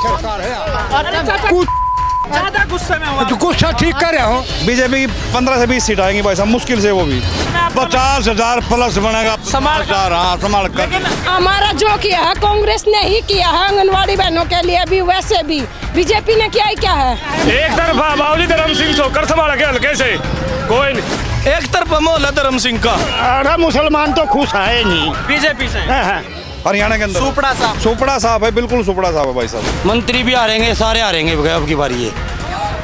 सरकार है। ज्यादा गुस्से में हुआ। गुस्सा ठीक कर रहे हो। बीजेपी की 15 से 20 सीट आएंगी भाई साहब, मुश्किल से वो भी 50,000 प्लस बनेगा। संभाल कर। हाँ संभाल कर। लेकिन हमारा जो किया है कांग्रेस ने ही किया है, आंगनवाड़ी बहनों के लिए भी, वैसे भी बीजेपी ने किया ही क्या है। एक तरफा बाबूजी धर्म सिंह छोकर संभाल के हल्के से कोई नहीं। एक तरफा मोहल्ला धर्म सिंह का। अरे मुसलमान तो खुश है नहीं। बीजेपी से हरियाणा के अंदर सुपड़ा साहब है, बिल्कुल सुपड़ा साहब है भाई साहब। मंत्री भी हारेंगे, सारे हारेंगे अब की बारी। ये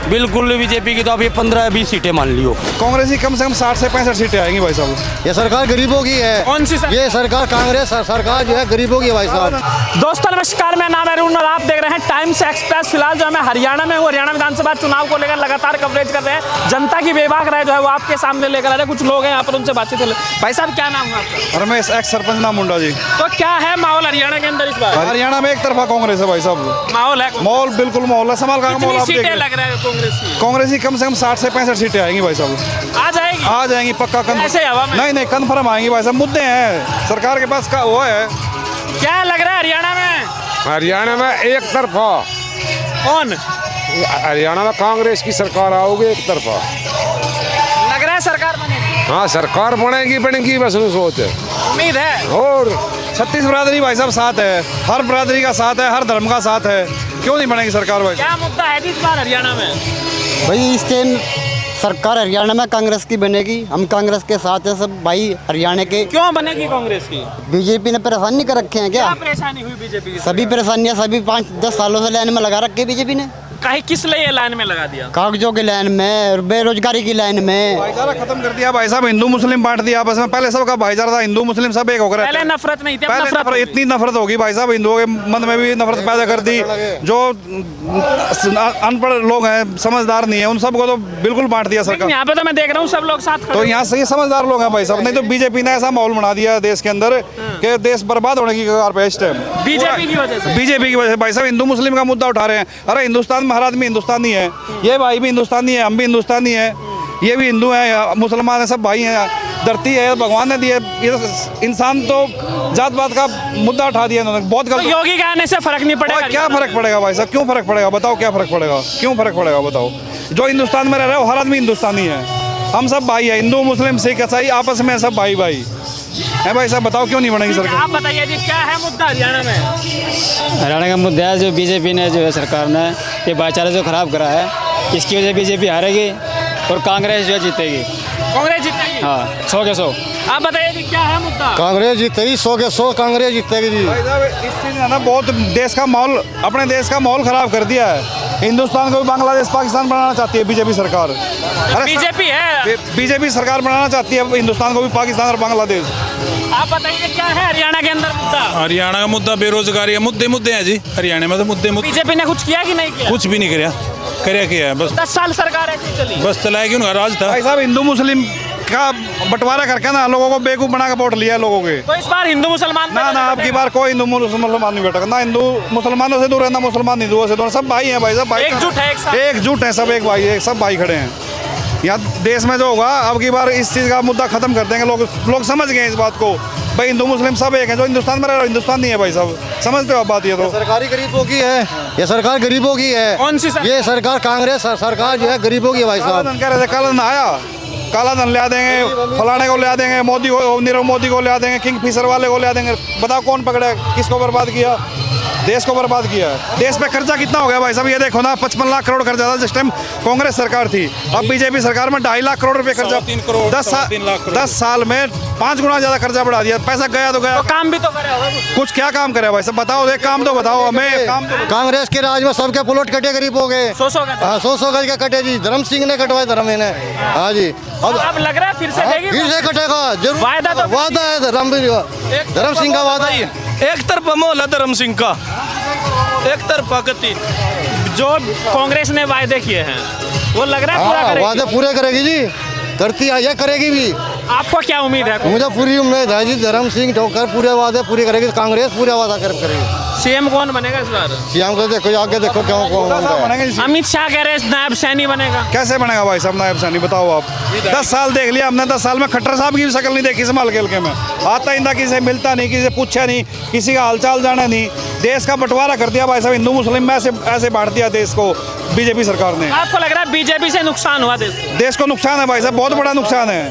बिल्कुल बीजेपी की तो अभी 15-20 सीटें मान लियो। कांग्रेस की कम से कम 60 से 65 सीटें आएंगी भाई साहब। ये सरकार गरीबों की है। कौन सी ये सरकार कांग्रेस सरकार जो है गरीबों की है भाई साहब। दोस्तों नमस्कार, मैं नाम है अरुण और आप देख रहे हैं टाइम्स एक्सप्रेस। फिलहाल जो मैं हरियाणा में हूँ, हरियाणा विधानसभा चुनाव को लेकर लगातार कवरेज कर रहे हैं। जनता की बेबाक राय जो है वो आपके सामने लेकर आ रहे हैं। कुछ लोग हैं यहाँ पर, उनसे बातचीत कर। भाई साहब क्या नाम है आपका? रमेश, एक्स सरपंच नाम मुंडा जी। तो क्या है माहौल हरियाणा के अंदर इस बार? हरियाणा में एक तरफा कांग्रेस है भाई साहब। माहौल है, माहौल बिल्कुल माहौल है। संभाल का माहौल आप देख सीटें रहे लग रहा है कांग्रेस की? कांग्रेस की कम से कम 60 से 65 सीटें आएंगी भाई साहब। आ जाएंगी पक्का। ऐसे हवा में? नहीं कन्फर्म आएंगी भाई साहब। मुद्दे हैं सरकार के पास का वो है। क्या लग रहा है हरियाणा में? हरियाणा में एक तरफा। कौन? हरियाणा में कांग्रेस की सरकार आओगे एक तरफा। लग रहा है सरकार बनेगी? हाँ सरकार बनेगी बस सोच है, उम्मीद है। और 36 बरादरी भाई साहब साथ है, हर बरादरी का साथ है, हर धर्म का साथ है। क्यों नहीं बनेगी सरकार भाई? क्या मुद्दा है इस बार हरियाणा में? भाई इस टाइम सरकार हरियाणा में कांग्रेस की बनेगी। हम कांग्रेस के साथ हैं सब भाई हरियाणा के। क्यों बनेगी कांग्रेस की? बीजेपी ने परेशानी कर रखे हैं क्या? क्या परेशानी हुई बीजेपी की? सभी परेशानियां सभी 5-10 सालों से लाइन में लगा रखी है बीजेपी ने। कहीं किस लिए ये लाइन में लगा दिया? कागजों की लाइन में, बेरोजगारी की लाइन में। भाईचारा खत्म कर दिया भाई साहब। हिंदू मुस्लिम बांट दिया आपस में। पहले सबका भाईचारा था, हिंदू मुस्लिम सब एक होकर। पहले नफरत नहीं थी, अब पहले नफरत नफरत, इतनी नफरत होगी भाई साहब। हिंदुओं के मन में भी नफरत पैदा कर दी। जो अनपढ़ लोग हैं, समझदार नहीं है, उन सबको तो बिल्कुल बांट दिया सरकार। यहाँ पे तो मैं देख रहा हूँ सब लोग साथ खड़े। तो यहाँ से ये समझदार लोग हैं भाई साहब। नहीं तो बीजेपी ने ऐसा माहौल बना दिया देश के अंदर कि देश बर्बाद होने की कगार पे इस टाइम। बीजेपी की वजह से? बीजेपी की वजह से भाई साहब। हिंदू मुस्लिम का मुद्दा उठा रहे हैं। अरे हिंदुस्तान में हर आदमी हिंदुस्तानी है। ये भाई भी हिंदुस्तानी है, हम भी हिंदुस्तानी है, ये भी हिंदू है, मुसलमान है, सब भाई हैं। धरती है भगवान ने दी है। ये इंसान तो जात पात का मुद्दा उठा दिया इन्होंने। बहुत गलत। तो योगी के आने से फर्क नहीं पड़ेगा? क्या फर्क पड़ेगा भाई साहब? क्यों फर्क पड़ेगा बताओ? क्या फर्क पड़ेगा? क्यों फर्क पड़ेगा बताओ? जो हिंदुस्तान में रह रहे हो हर आदमी हिंदुस्तानी है। हम सब भाई है, हिंदू मुस्लिम सिख ईसाई आपस में सब भाई भाई है भाई साहब। बताओ क्यों नहीं बनेगी सरकार? आप बताइए जी क्या है मुद्दा हरियाणा में? हरियाणा का मुद्दा है जो बीजेपी ने जो है सरकार ने ये भाईचारा जो खराब करा है, इसकी वजह से बीजेपी हारेगी और कांग्रेस जो है जीतेगी। कांग्रेस जीतेगी? हाँ 100 के 100। आप बताइए जी क्या है मुद्दा? कांग्रेस जीतेगी 100 के 100 कांग्रेस जीतेगी जी। भाई साहब इस चीज़ ने ना बहुत देश का माहौल, अपने देश का माहौल खराब कर दिया है। हिंदुस्तान को भी बांग्लादेश पाकिस्तान बनाना चाहती है बीजेपी सरकार। बीजेपी है? बीजेपी सरकार बनाना चाहती है हिंदुस्तान को भी पाकिस्तान और बांग्लादेश। आप बताइए क्या है हरियाणा के अंदर मुद्दा? हरियाणा का मुद्दा बेरोजगारी है। मुद्दे हैं जी हरियाणा में तो मुद्दे। बीजेपी ने कुछ किया कि नहीं किया? कुछ भी नहीं किया है बस 10 साल सरकार ऐसी चली। बस चलाएगी उनका राज था। भाई साहब हिंदू मुस्लिम का बंटवारा करके ना लोगों को बेवकूफ बना के वोट लिया लोगों के। तो इस बार हिंदू मुसलमान ना आपकी बार कोई हिंदू मुसलमान नहीं बैठा। ना हिंदू मुसलमानों से दूर है, ना मुसलमान हिंदुओं से दूर। सब भाई हैं भाई साहब। एकजुट है सब, एक भाई, सब भाई खड़े हैं। यहाँ देश में जो होगा अब की बार इस चीज़ का मुद्दा खत्म कर देंगे। लोग समझ गए इस बात को। भाई हिंदू मुस्लिम सब एक है। जो हिंदुस्तान में रह रहा है हिंदुस्तान नहीं है भाई साहब। समझते हो आप बात? ये तो सरकारी गरीबों की है। ये सरकार गरीबों की है। कौन सी सरकार? ये सरकार कांग्रेस सरकार जो है गरीबों की है भाई साहब। कह रहे थे काला धन आया, काला धन ले देंगे, फलाने को ले देंगे, मोदी को, नीरव मोदी को ले देंगे, किंग फिशर वाले को ले देंगे। बताओ कौन पकड़ा? किसको बर्बाद किया? देश को बर्बाद किया है। देश पे कर्जा कितना हो गया भाई साहब? ये देखो ना 55 लाख करोड़ कर्जा था जिस टाइम कांग्रेस सरकार थी। अब बीजेपी सरकार में 2.5 लाख करोड़ रुपए कर्जा। 10 साल में 5 गुना ज्यादा कर्जा बढ़ा दिया। पैसा गया तो गया। तो काम भी तो करे होगा कुछ क्या काम करे भाई साहब? बताओ, एक काम तो बताओ हमें। काम तो कांग्रेस के राज में सबके प्लॉट कटे गरीबों के। 100 गज के कटे जी। धर्म सिंह ने कटवाए धर्म ने। हाँ जी। अब लग रहा है फिर से कटेगा जरूर। वादा है धर्म सिंह का वादा ही। एक तरफा मोहल्ला धर्म सिंह का, एक तरफा गति। जो कांग्रेस ने वायदे किए हैं वो लग रहा है पूरा करेगी? वादे पूरे करेगी जी, करती है, ये करेगी भी। आपको क्या उम्मीद है? मुझे पूरी उम्मीद है जी। धर्म सिंह ठोकर पूरे वादे पूरे करेगी कांग्रेस। पूरे वादा करेगी। सीएम कौन बनेगा इस बार? सीएम को देखो आगे देखो क्यों कौन बनेगा इसी- अमित शाह कह रहे हैं नायब सैनी बनेगा। कैसे बनेगा भाई साहब नायब सैनी, बताओ आप। 10 साल देख लिया हमने, 10 साल में खट्टर साहब की भी शक्ल नहीं देखी संभाल के हल्के में। आता ही था, किसी से मिलता नहीं, किसी से पूछा नहीं, किसी का हालचाल जाना नहीं। देश का बंटवारा कर दिया भाई साहब, हिंदू मुस्लिम में ऐसे बांट दिया देश को बीजेपी सरकार ने। आपको लग रहा है बीजेपी से नुकसान हुआ देश को? देश को नुकसान है भाई साहब, बहुत बड़ा नुकसान है।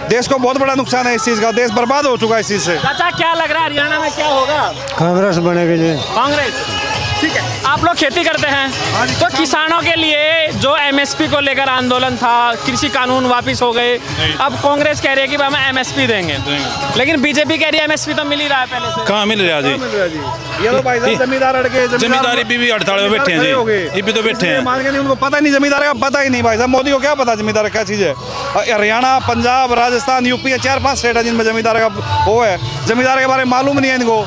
देश को बहुत बड़ा नुकसान है इस चीज़ का, देश बर्बाद हो चुका है इस चीज़ से। चाचा क्या लग रहा है हरियाणा में क्या होगा? कांग्रेस बनेगी जी। कांग्रेस, ठीक है। आप लोग खेती करते हैं, तो किसानों के लिए जो एमएसपी को लेकर आंदोलन था, कृषि कानून वापस हो गए, अब कांग्रेस कह रही है कि हम एमएसपी देंगे, लेकिन बीजेपी कह रही है एमएसपी तो मिल ही रहा है पहले से। कहाँ मिल रहा जी? ये तो भाई साहब जमींदार अड़के, जमींदारी भी हड़ताल में बैठे हैं जी, ये भी तो बैठे हैं। मान के नहीं, उनको पता नहीं जमींदार का, पता ही नहीं भाई साहब। मोदी को क्या पता जमींदार क्या चीज़ है? हरियाणा, पंजाब, राजस्थान, यूपी, 4-5 स्टेट है जिनमें जमींदार का वो है। जमींदार के बारे में मालूम नहीं है इनको।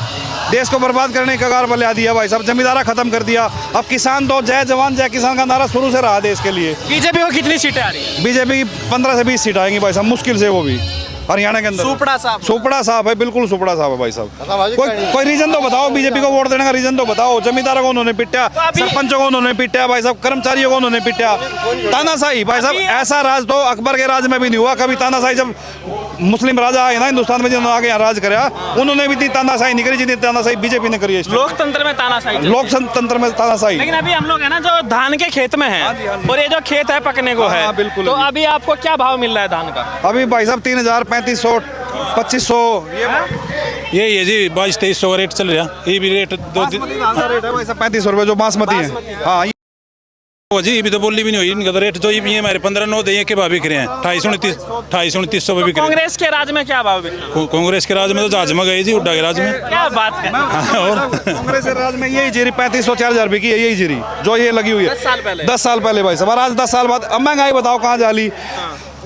देश को बर्बाद करने की कगार पर ला दिया भाई साहब, जमींदारा खत्म कर दिया। अब किसान तो जय जवान जय किसान का नारा शुरू से रहा देश के लिए। बीजेपी को कितनी सीटें आ रही है? बीजेपी की 15 से 20 सीट आएंगी भाई साहब, मुश्किल से, वो भी हरियाणा के अंदर। सुपड़ा साहब, सुपड़ा साहब है, बिल्कुल सुपड़ा साहब है भाई साहब। कोई रीजन तो बताओ, बीजेपी को वोट देने का रीजन तो बताओ। जमींदारों को उन्होंने पिटा, सरपंचों को उन्होंने पिटा भाई साहब, कर्मचारियों को उन्होंने पिटा। तानाशाही भाई साहब, ऐसा राज तो अकबर के राज में भी नहीं हुआ कभी। तानाशाही जब मुस्लिम राजा आए ना हिंदुस्तान में, जिन्होंने आगे यहाँ राज कराया, उन्होंने भी इतनी तानाशाही नहीं करी जितनी तानाशाही बीजेपी ने करी है। लोकतंत्र में तानाशाही चल रही है। लोकतंत्र में तानाशाही। लेकिन अभी हम लोग है ना जो धान के खेत में हैं, और ये जो खेत है पकने को है, हाँ, बिल्कुल। तो अभी आपको क्या भाव मिल रहा है धान का? अभी भाई साहब 3000, 3500, 2500 यही है जी, 22-2300 का रेट चल रहा। ये भी रेट दो रेट है भाई साहब, 3500 रुपये जो बासमती है। हाँ जी, ये भी तो बोली भी नहीं हुई इनका तो रेट। जो ये भी हमारे 15-9 दे के भाव बिक रहे हैं, 250-2900 पे बिक रहे हैं। कांग्रेस के राज में क्या भाव बिक रहा है? कांग्रेस के राज में तो जहाज में गई जी, उड्डा के राज में। क्या बात कर रहे हैं? और कांग्रेस के राज में यही जीरी 3500-4000 रुपये की है, यही जीरी जो ये लगी हुई है 10 साल पहले। 10 साल पहले भाई साहब। और आज 10 साल बाद अब महंगाई बताओ कहाँ जा ली।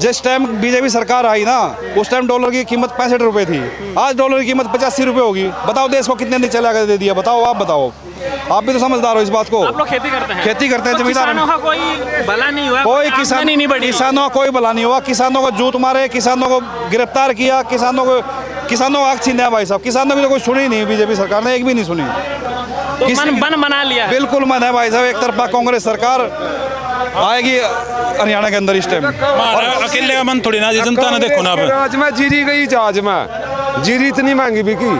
जिस टाइम बीजेपी सरकार आई ना, उस टाइम डॉलर की कीमत 65 रुपये थी, आज डॉलर की कीमत 85 रुपये होगी। बताओ देश को कितने दिन चला कर दे दिया, बताओ आप, बताओ। आप भी तो समझदार हो इस बात को। आप लोग खेती करते हैं? खेती करते हैं, तो जमींदार किसानों का कोई भला नहीं हुआ, कोई आमदनी नहीं बढ़ी। किसानों का कोई भला नहीं हुआ। किसानों को जूत मारे, किसानों को गिरफ्तार किया, किसानों को आग छीना भाई साहब। किसानों की तो कोई सुनी नहीं बीजेपी सरकार ने, एक भी नहीं सुनी। तो मन बना लिया है। बिल्कुल मन है भाई साहब, एक तरफा कांग्रेस सरकार आएगी हरियाणा के अंदर इस टाइम। अकेले का मन थोड़ी ना जी, जनता ने देखो ना। अब आज में जीरी गई जहाज में, जीरी इतनी महंगी बिकी,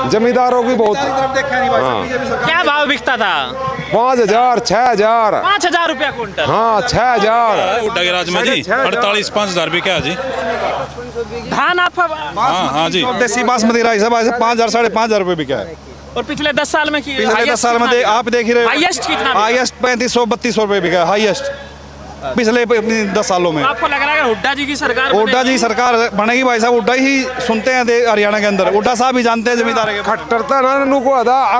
जमींदारों की बहुत। क्या भाव बिकता था? 5000, 6000, 5000 रुपया क्विंटल। हाँ 6000। उड्डा के राज में जी 48-5,000 रुपये क्या जी धान आप हाँ जी। देसी बासमती राइस है भाई साहब, 5000, 5500 रुपये बिका है। और पिछले 10 साल में पिछले 10 साल में आप देख ही रहे हो, हाईएस्ट कितना बिका? हाईएस्ट 3500-3200 रुपये बिका है, हाईएस्ट पिछले 10 सालों में। आपको लग रहा है हुड्डा जी की सरकार हुड्डा जी सरकार बनेगी भाई साहब, हुड्डा ही सुनते हैं हरियाणा के अंदर। हुड्डा साहब ही जानते हैं जमींदार के। खट्टरता ना नुको अदा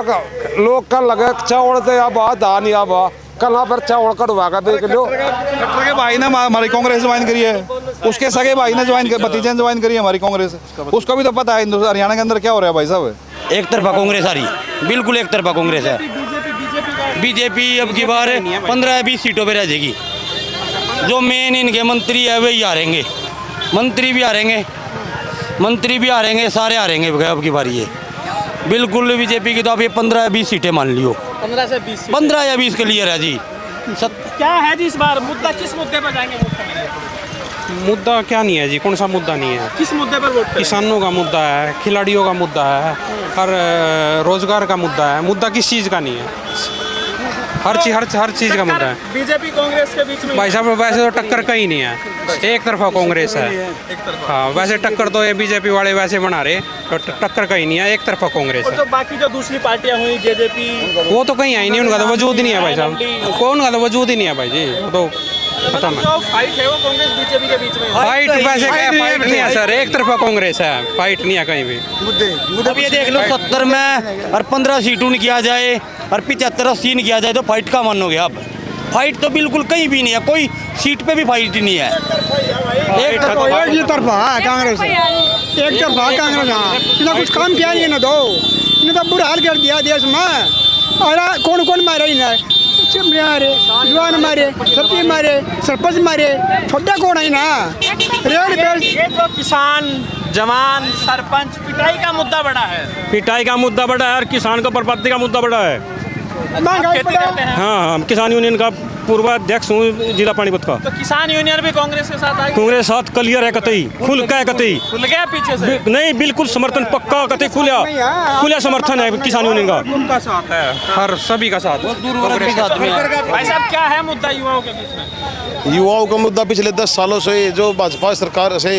लोग कल लगे चावड़ते अब धान या बा कल पर चावल कटवा कर देख लो। खट्टर के भाई ने हमारी कांग्रेस ज्वाइन करी है, उसके सगे भाई ने ज्वाइन कर, भतीजे ने ज्वाइन करी है हमारी कांग्रेस। उसको भी तो पता है हरियाणा के अंदर क्या हो रहा है भाई साहब। एक तरफा कांग्रेस आ रही, बिल्कुल एक तरफा कांग्रेस है। बीजेपी अब की बार 15-20 सीटों पे रह जाएगी। जो मेन इनके मंत्री है वही हारेंगे, मंत्री भी हारेंगे, सारे हारेंगे अब की बार। ये बिल्कुल बीजेपी की तो आप ये 15-20 सीटें मान लियो, 15 से 20 15 या 20 क्लियर है जी। क्या है जी इस बार मुद्दा? किस मुद्दे पर जाएंगे वोट करने? मुद्दा क्या नहीं है जी, कौन सा मुद्दा नहीं है? किस मुद्दे पर वोट करें? किसानों का मुद्दा है, खिलाड़ियों का मुद्दा है, हर रोजगार का मुद्दा है। मुद्दा किस चीज़ का नहीं है? हर चीज़ का मुद्दा है। बीजेपी कांग्रेस के बीच में भाई साहब वैसे तो टक्कर कहीं नहीं है, एक तरफा कांग्रेस है। हाँ वैसे टक्कर तो ये बीजेपी वाले वैसे बना रहे, तो टक्कर कहीं नहीं है, एक तरफा कांग्रेस है। जो बाकी जो दूसरी पार्टियां हुई जेजेपी, वो तो कहीं आई नहीं, उनका तो वजूद ही नहीं है भाई साहब, कौन का तो वजूद ही नहीं है भाई जी। वो तो खत्म है। जो फाइट है वो कांग्रेस बीजेपी के बीच में। फाइट वैसे क्या फाइट नहीं है सर, एक तरफा कांग्रेस है, फाइट नहीं है कहीं भी। अब ये देख लो 70 में और 15 सीटों ने किया जाए और 75-80 ने किया जाए तो फाइट का मानोगे आप? फाइट तो बिल्कुल कहीं भी नहीं है, कोई सीट पे भी फाइट ही नहीं है। एक तरफा कांग्रेस, एक तरफा कांग्रेस। हाँ इतना कुछ काम किया नहीं ना, दो इन्हें तो बुरा हाल कर दिया देश में। और कौन मारे इन्हें? मारे युवा मारे, सब्जी मारे, सरपंच मारे, छोटा कौन है ना। ये तो किसान जवान, सरपंच, पिटाई का मुद्दा बड़ा है। पिटाई का मुद्दा बड़ा है और किसान का बर्बादी का मुद्दा बड़ा है। आप खेती करते हैं? हाँ, किसान यूनियन का पूर्वाध्यक्ष हूँ जिला पानीपत का। तो किसान यूनियन भी कांग्रेस के साथ आई? कांग्रेस साथ क्लियर है कतई, खुल का है कतई। खुल गया पीछे से? नहीं, बिल्कुल समर्थन पक्का कतई खुला समर्थन है किसान यूनियन का। उनका साथ है, हर सभी का साथ। भाई साहब क्या है मुद्दा युवाओं के बीच में? युवाओं का मुद्दा पिछले 10 सालों से जो भाजपा सरकार से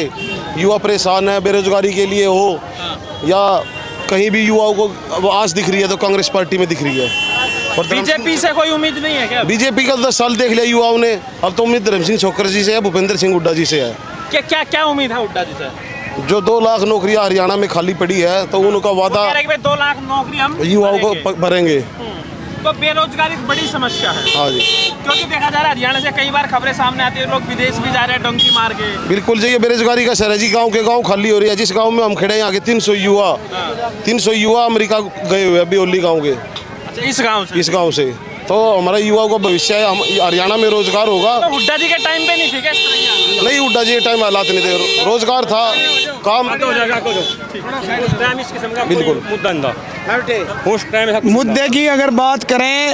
युवा परेशान है, बेरोजगारी के लिए हो या कहीं भी युवाओं को आस दिख रही है तो कांग्रेस पार्टी में दिख रही है। और बीजेपी से कोई उम्मीद नहीं है क्या? बीजेपी का 10 साल देख लिया युवाओं ने, अब तो उम्मीद धर्म सिंह छोकर जी से है, भूपेंद्र सिंह हुड्डा जी से है। क्या क्या क्या उम्मीद है हुड्डा जी से? जो 2 लाख नौकरियां हरियाणा में खाली पड़ी है तो उनका वादा 2 लाख नौकरी हम युवाओं को भरेंगे। तो बेरोजगारी बड़ी समस्या है। हाँ जी, क्योंकि देखा जा रहा है हरियाणा से कई बार खबरें सामने आती है, लोग विदेश भी जा रहे हैं डंकी मार के। बिल्कुल जी, ये बेरोजगारी का सर है जी। गाँव के गाँव खाली हो रही है। जिस गाँव में हम खड़े हैं यहाँ के 300 युवा अमेरिका गए हुए हैं बियोली गाँव के। अच्छा, इस गाँव से? तो हमारा युवाओं का भविष्य है, हम हरियाणा में रोजगार होगा। तो हुड्डा जी के टाइम पे नहीं थी क्या इस तरह की? नहीं, हुड्डा जी के टाइम हालात नहीं थे, रोजगार था, काम बिल्कुल। मुद्दे की अगर बात करें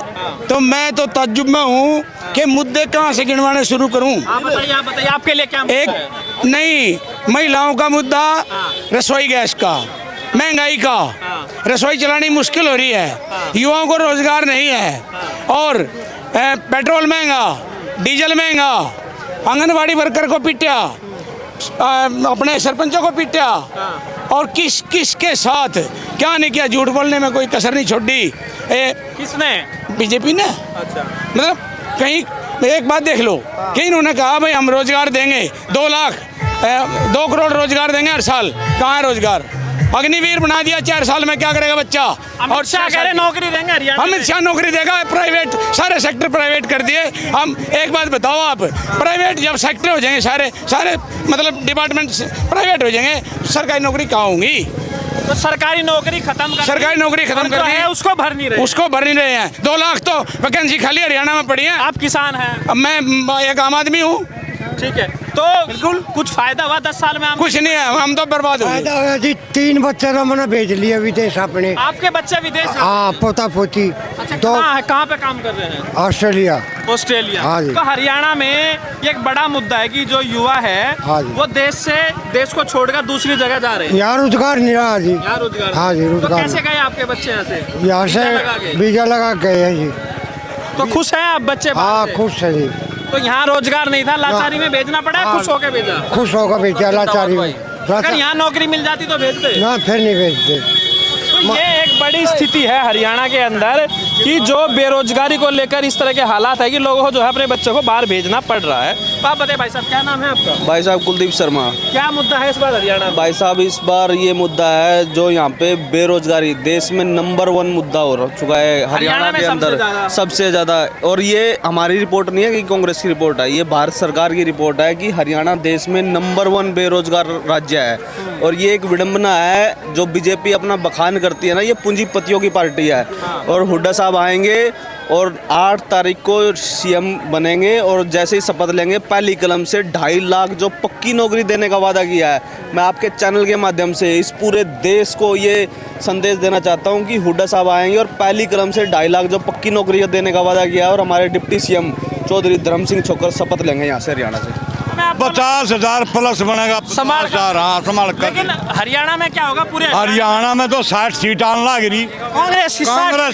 तो मैं तो ताज्जुब में हूँ कि मुद्दे कहाँ से गिनवाने शुरू करूँ। आप बताइए आपके लिए क्या मुद्दा है? नहीं, महिलाओं का मुद्दा, रसोई गैस का, महंगाई का, रसोई चलानी मुश्किल हो रही है, युवाओं को रोजगार नहीं है, और पेट्रोल महंगा, डीजल महंगा, आंगनवाड़ी वर्कर को पिटा, अपने सरपंचों को पिटा, और किस के साथ क्या नहीं किया। झूठ बोलने में कोई कसर नहीं छोड़ी। किसने? बीजेपी ने। अच्छा, मतलब कहीं एक बात देख लो कि इन्होंने कहा भाई हम रोजगार देंगे 2 करोड़ रोजगार देंगे हर साल। कहाँ है रोजगार? अग्निवीर बना दिया, 4 साल में क्या करेगा बच्चा? और शाह कह रहे नौकरी देंगे हरियाणा में। अमित शाह नौकरी देगा, प्राइवेट सारे सेक्टर प्राइवेट कर दिए। हम एक बात बताओ, आप प्राइवेट जब सेक्टर हो जाएंगे, सारे मतलब डिपार्टमेंट प्राइवेट हो जाएंगे, सरकारी नौकरी कहाँ होंगी? तो सरकारी नौकरी खत्म कर दी है, उसको भर नहीं रहे हैं। 2 लाख तो वैकेंसी खाली हरियाणा में पड़ी है। आप किसान हैं? मैं एक आम आदमी हूँ। ठीक है, तो बिल्कुल कुछ फायदा हुआ 10 साल में? कुछ नहीं है, हम तो बर्बाद हो गए जी। 3 बच्चे तो मैंने भेज लिए विदेश अपने। आपके बच्चे विदेश? हाँ, पोता पोती। अच्छा, कहाँ पे काम कर रहे हैं? ऑस्ट्रेलिया। हाँ जी। तो हरियाणा में एक बड़ा मुद्दा है कि जो युवा है वो देश को छोड़कर दूसरी जगह जा रहे हैं। यहाँ रोजगार नहीं रहा जी। यहाँ रोजगार? हाँ जी, रोजगार। तो कैसे गए आपके बच्चे यहाँ से? यहाँ से वीजा लगा गए हैं जी। तो खुश हैं आप बच्चे? हाँ, खुश है जी। तो यहाँ रोजगार नहीं था, लाचारी में भेजना पड़ा, खुश होकर भेजा? खुश होकर भेजा, लाचारी में। अगर यहाँ नौकरी मिल जाती तो भेजते? ना, फिर नहीं भेजते। तो ये एक बड़ी स्थिति है हरियाणा के अंदर कि जो बेरोजगारी को लेकर इस तरह के हालात है कि लोगों को जो है अपने बच्चों को बाहर भेजना पड़ रहा है। तो आप बताइए भाई साहब, क्या नाम है आपका? भाई साहब कुलदीप शर्मा। क्या मुद्दा है इस बार हरियाणा में? भाई साहब इस बार ये मुद्दा है जो यहाँ पे बेरोजगारी देश में नंबर 1 मुद्दा हो चुका है हरियाणा के अंदर सबसे ज़्यादा। और ये हमारी रिपोर्ट नहीं है कि कांग्रेस की रिपोर्ट है, ये भारत सरकार की रिपोर्ट है कि हरियाणा देश में नंबर 1 बेरोजगार राज्य है। और ये एक विडम्बना है जो बीजेपी अपना बखान करती है ना, ये पूंजीपतियों की पार्टी है। और हुड्डा साहब आएंगे और 8 तारीख को सीएम बनेंगे और जैसे ही शपथ लेंगे पहली कलम से 2.5 लाख जो पक्की नौकरी देने का वादा किया है। मैं आपके चैनल के माध्यम से इस पूरे देश को ये संदेश देना चाहता हूं कि हुड्डा साहब आएंगे और पहली कलम से 2.5 लाख जो पक्की नौकरी देने का वादा किया है। और हमारे डिप्टी सीएम चौधरी धर्म सिंह छोकर शपथ लेंगे यहाँ से हरियाणा से। 50,000 प्लस बनेगा। संभाल कर। लेकिन हरियाणा में क्या होगा? पूरे हरियाणा में तो 60 सीट आने लग रही। कांग्रेस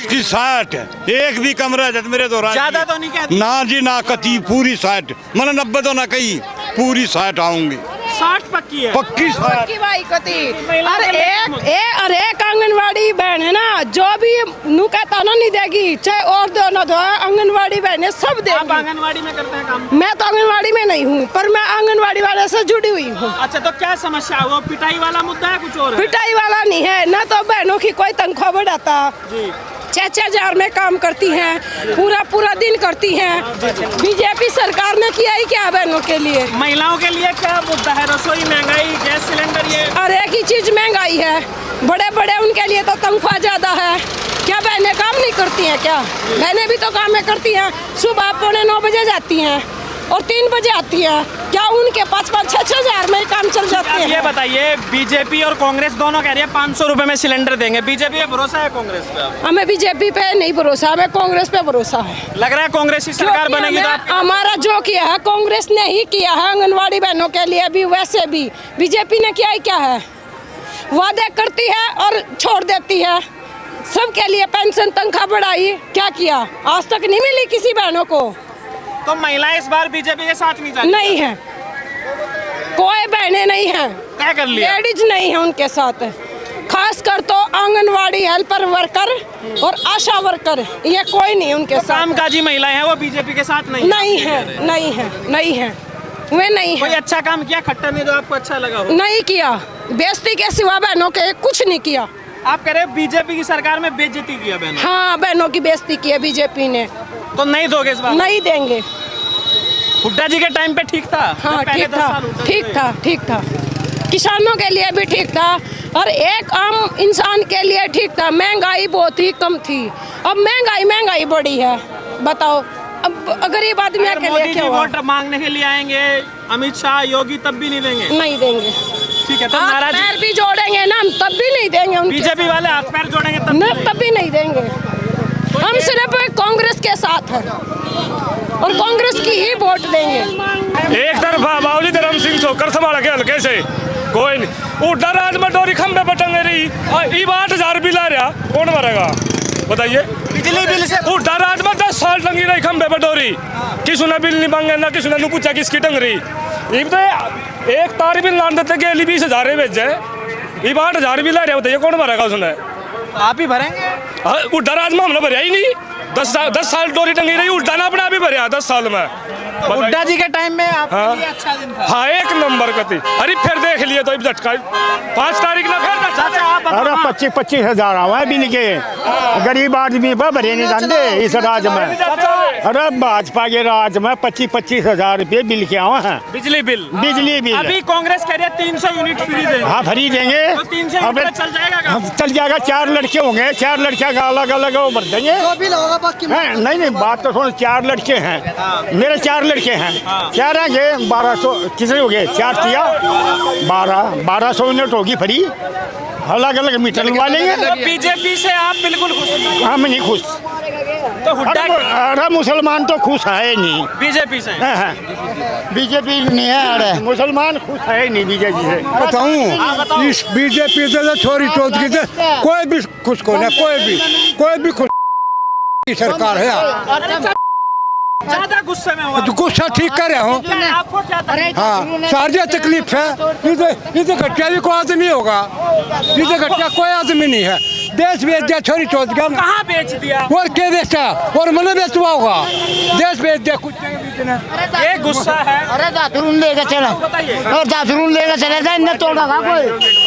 की 60 एक भी कम रह जाते मेरे तो ज्यादा तो नहीं कहते ना जी, ना कती पूरी 60। मैंने 90 तो ना कही, पूरी 60 आऊंगी। 60 पक्की है? पक्की 60 भाई कती। और एक आंगनवाड़ी बहन है ना, जो भी नू कहता ना नहीं देगी, चाहे और दो ना दो, आंगनवाड़ी बहन सब देगी। आप आंगनवाड़ी में करते हैं काम? मैं तो आंगनवाड़ी में नहीं हूँ, पर मैं आंगनवाड़ी वाले से जुड़ी हुई हूँ। अच्छा, तो क्या समस्या है? वो पिटाई वाला मुद्दा है कुछ और है? पिटाई वाला नहीं है ना, तो बहनों की कोई तनख्वाह बढ़ाता। 6-6 हजार में काम करती हैं, पूरा दिन करती हैं। बीजेपी सरकार ने किया ही क्या बहनों के लिए? महिलाओं के लिए क्या मुद्दा है? रसोई महंगाई, गैस सिलेंडर, ये हर एक ही चीज महंगाई है। बड़े उनके लिए तो तनख्वाह ज्यादा है। क्या बहनें काम नहीं करती हैं क्या? बहनें भी तो काम में करती हैं। सुबह 8:45 बजे जाती हैं और 3 बजे आती हैं। क्या उनके के 5-5, 6-6 हजार में काम चल जाते अब हैं। ये बताइए, बीजेपी और कांग्रेस दोनों कह रही है 500 रुपए में सिलेंडर देंगे। बीजेपी पे भरोसा है, कांग्रेस पे अब? हमें बीजेपी पे नहीं भरोसा, हमें कांग्रेस पे भरोसा है। लग रहा है कांग्रेस की सरकार क्योंकि बनेगी तो हमें- आपके- हमारा जो किया है कांग्रेस ने ही किया है, आंगनवाड़ी बहनों के लिए भी, वैसे भी बीजेपी ने किया ही क्या है, वादे करती है और छोड़ देती है। सबके लिए पेंशन तनख्वाह बढ़ाई, क्या किया? आज तक नहीं मिली किसी बहनों को। तो महिलाएं इस बार बीजेपी के साथ नहीं जाती? नहीं है, कोई बहनें नहीं हैं, तय कर लिया। लेडीज नहीं है उनके साथ। खास कर तो आंगनवाड़ी हेल्पर वर्कर और आशा वर्कर, ये कोई नहीं उनके साथ। कामकाजी महिलाएं हैं वो बीजेपी के साथ नहीं नहीं है, नहीं है, नहीं है, वे नहीं कोई है। अच्छा काम किया खट्टर ने जो आपको अच्छा लगा हो? नहीं किया, बेइज्जती के सिवा बहनों के कुछ नहीं किया। आप कह रहे हो बीजेपी की सरकार में बेइज्जती किया बहनों? हाँ, बहनों की बेइज्जती की है बीजेपी ने। तो नहीं दोगे इस बार? नहीं देंगे। हुड्डा जी के टाइम पे ठीक था? हाँ, जब पहले ठीक 10 था, साल हुड्डा ठीक थे। था, ठीक था। किसानों के लिए भी ठीक था और एक आम इंसान के लिए ठीक था। महंगाई बहुत ही कम थी, अब महंगाई बढ़ी है। बताओ, अब गरीब आदमी अगर के मोदी लिए जी क्या हुआ? वोट मांगने के लिए आएंगे, अमित शाह, योगी, तब भी नहीं देंगे? नहीं देंगे। ठीक है, तो हाथ नाराज पैर भी जोड़ेंगे ना हम, तब भी नहीं देंगे उनके बीजेपी वाले हाथ पैर जोड़ेंगे तब न, भी तब भी नहीं देंगे। हम सिर्फ कांग्रेस के साथ हैं और कांग्रेस की ही वोट देंगे। एक तरफा बावली धर्म सिंह छोकर संभाल के हल्के से कोई नहीं। उड्डा राज में डोरी खंबे पर टंगे रही, 8,000 बिल आ रहा, कौन भरेगा बताइए? बिजली बिल से उड्डा राज में 10 साल टंगी रही खंबे पर डोरी, किसी ने बिल नहीं मांगे ना किसी ने पूछा किसकी टंग रही। ये तो एक तार बिल लान देते कि 20,000 भेजे, ये 8,000 बिल आ रहा, बताइए कौन भरेगा उसने? आप ही भरेंगे? उड्डा राज में हमने भरया ही नहीं। 10 साल डोरी टंगी रही, उड्डा ने अपना भी भरया 10 साल में। हुड्डा जी के टाइम में आपके हाँ। लिए अच्छा दिन था। हाँ, एक नंबर कती। अरे फिर देख लिए तो झटका 5 तारीख ना फिर चाचा आप बताओ। अरे 25-25 हजार आवा बिल के, गरीब आदमी पर भरे नहीं जाते इस राज में। अरे भाजपा के राज में 25-25 हजार रुपये बिल के आवा है। बिजली बिल बिल अभी कांग्रेस कह रही है 300 यूनिट फ्री देंगे। हाँ, फ्री देंगे। तो 300 यूनिट अबे- में चल जाएगा काम? चल जाएगा। 4 लड़के होंगे, 4 लड़कियां का अलग अलग वो भर देंगे। हैं, नहीं बात तो सुन, 4 लड़के हैं, मेरे 4 लड़के हैं, 4 आएंगे 1200 कितने हो गए? 4 तिया 1200 यूनिट होगी फ्री, अलग अलग मीटर लगवा लेंगे। तो बीजेपी से आप बिल्कुल खुश नहीं? हम नहीं खुश। तो हुड्डा अरे मुसलमान तो खुश है नहीं बीजेपी से? बीजेपी नहीं है। अरे मुसलमान खुश है नहीं बीजेपी से। बताऊं इस बीजेपी से तो छोरी चौथ की से कोई भी खुश को नहीं, कोई भी खुश की सरकार है। ज्यादा गुस्से में हुआ? गुस्सा ठीक कर रहा हूँ। क्या आपको क्या तकलीफ? हाँ, सारी तकलीफ है। इधर घटिया भी कोई आदमी होगा, इधर घटिया कोई आदमी नहीं है। देश बेच दिया छोरी चौथ का। कहाँ बेच दिया? और क्या बेचा? और मैंने बेचवा होगा। देश बेच दिया कुछ ये गुस्सा है। अरे दातरून लेकर चला, बताइए। और दातरून लेकर चला था, इन्हें तोड़ा था कोई।